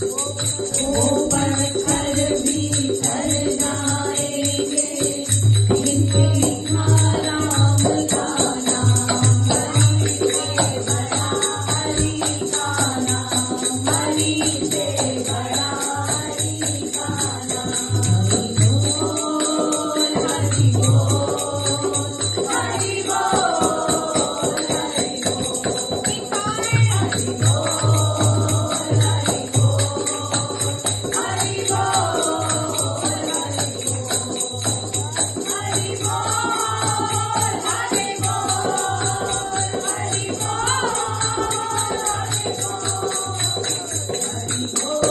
वो पत्थर भी चल जाएंगे, इनके लिखा राम का नाम। हरि से बड़ा हरि का नाम, हरि से बड़ा हरि का नाम। हरि बोल हरि बोल हरि बोल हरि बोल, हरि बोल हरि बोल हरि बोल हरि बोल।